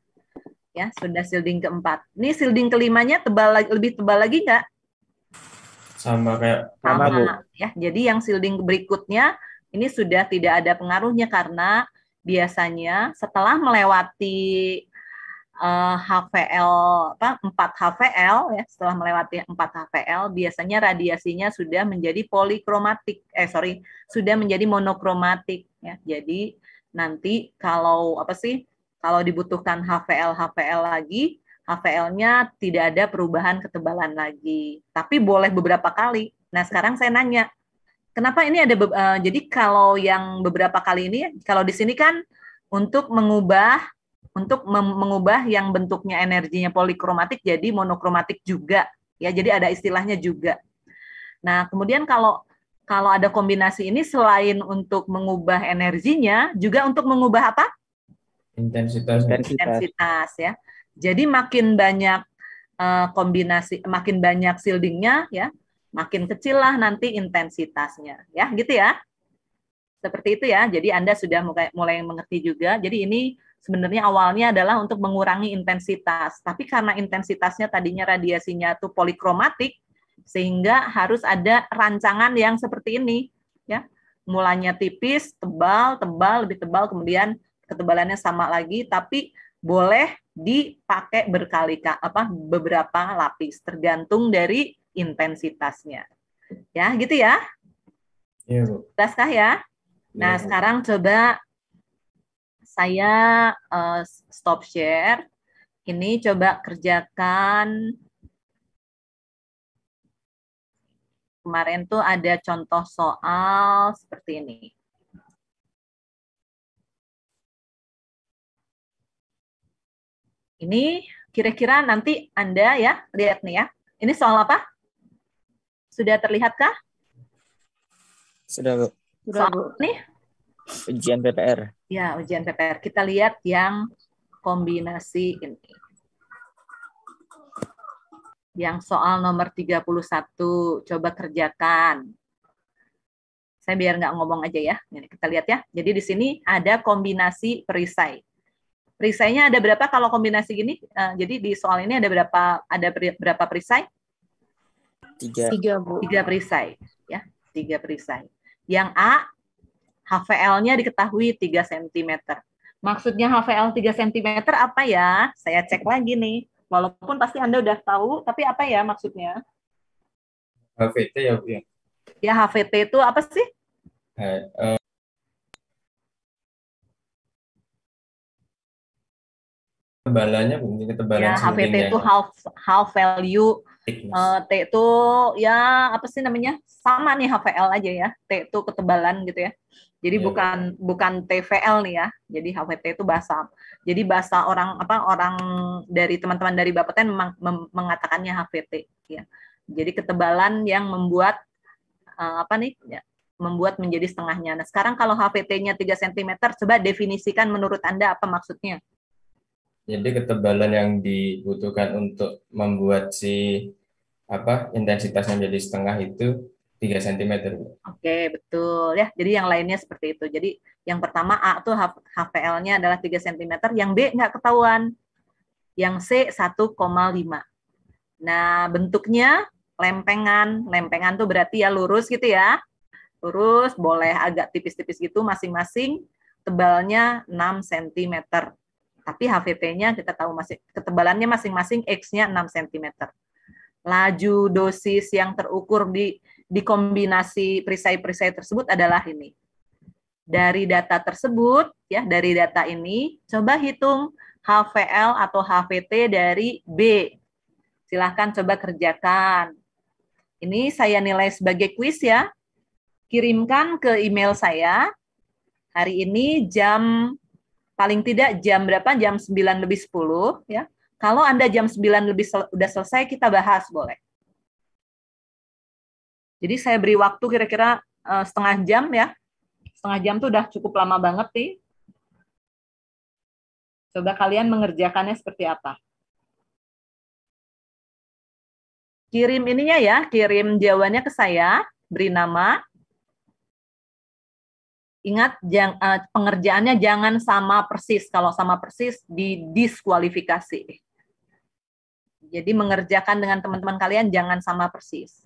ya sudah shielding keempat. Ini shielding kelimanya lebih tebal lagi nggak? Sama kayak Sama, Bu. Ya. Jadi yang shielding berikutnya ini sudah tidak ada pengaruhnya karena biasanya setelah melewati HVL 4 HVL ya, setelah melewati 4 HVL biasanya radiasinya sudah menjadi sudah menjadi monokromatik ya. Jadi nanti kalau kalau dibutuhkan HVL lagi, HVL-nya tidak ada perubahan ketebalan lagi. Tapi boleh beberapa kali. Nah, sekarang saya nanya, kenapa ini ada jadi kalau yang beberapa kali ini, kalau di sini kan untuk mengubah yang bentuknya energinya polikromatik jadi monokromatik juga ya, jadi ada istilahnya juga. Nah, kemudian kalau ada kombinasi ini selain untuk mengubah energinya juga untuk mengubah apa? Intensitas ya. Jadi makin banyak kombinasi, makin banyak shieldingnya ya, makin kecil lah nanti intensitasnya. Ya, gitu ya. Seperti itu ya. Jadi Anda sudah mulai mengerti juga. Jadi ini sebenarnya awalnya adalah untuk mengurangi intensitas. Tapi karena intensitasnya tadinya radiasinya itu polikromatik, sehingga harus ada rancangan yang seperti ini. Ya, mulanya tipis, tebal, tebal, lebih tebal, kemudian ketebalannya sama lagi, tapi boleh dipakai beberapa lapis, tergantung dari intensitasnya. Ya, gitu ya. Iya, Bu. Jelaskah ya? Nah, Iya, Bu. sekarang coba saya stop share. Ini coba kerjakan. Kemarin tuh ada contoh soal seperti ini. Ini kira-kira nanti Anda ya, lihat nih ya. Ini soal apa? Sudah terlihatkah? Sudah, Bu. Soal nih? Ujian PPR. Ya, ujian PPR. Kita lihat yang kombinasi ini. Yang soal nomor 31, coba kerjakan. Saya biar nggak ngomong aja ya. Ini kita lihat ya. Jadi di sini ada kombinasi perisai. Perisainya ada berapa kalau kombinasi gini? Jadi di soal ini ada berapa perisai? 3. 3, Bu. 3 perisai. Ya, 3 perisai. Yang A, HVL-nya diketahui 3 cm. Maksudnya HVL 3 cm apa ya? Saya cek lagi nih. Walaupun pasti Anda udah tahu, tapi apa ya maksudnya? HVT ya, Bu. Ya, HVT itu apa sih? Ketebalannya, Bu. Ketebalan Ya, HVT shieldingnya. itu half value. Thickness. T itu ya apa sih namanya? Sama nih HVL aja ya. T itu ketebalan gitu ya. Jadi Iya, bukan TVL nih ya. Jadi HVT itu bahasa. Jadi bahasa orang dari teman-teman dari Bapeten mengatakannya HVT ya. Jadi ketebalan yang membuat membuat menjadi setengahnya. Nah, sekarang kalau HVT-nya 3 cm, coba definisikan menurut Anda apa maksudnya? Jadi ketebalan yang dibutuhkan untuk membuat intensitasnya menjadi setengah itu 3 cm. Oke, betul ya. Jadi yang lainnya seperti itu. Jadi yang pertama A tuh HVL-nya adalah 3 cm, yang B nggak ketahuan. Yang C 1,5. Nah, bentuknya lempengan. Lempengan tuh berarti ya lurus gitu ya. Lurus, boleh agak tipis-tipis gitu masing-masing. Tebalnya 6 cm. Tapi HVT-nya kita tahu ketebalannya masing-masing X-nya 6 cm. Laju dosis yang terukur di kombinasi perisai-perisai tersebut adalah ini. Dari data tersebut, ya dari data ini, coba hitung HVL atau HVT dari B. Silahkan coba kerjakan. Ini saya nilai sebagai kuis ya. Kirimkan ke email saya. Hari ini paling tidak jam berapa? Jam 9:10 ya. Kalau Anda jam 9 udah selesai, kita bahas boleh. Jadi saya beri waktu kira-kira setengah jam ya. Setengah jam tuh udah cukup lama banget nih. Coba kalian mengerjakannya seperti apa. Kirim ininya ya, kirim jawabannya ke saya, beri nama. Ingat, pengerjaannya jangan sama persis. Kalau sama persis, didiskualifikasi. Jadi mengerjakan dengan teman-teman kalian jangan sama persis.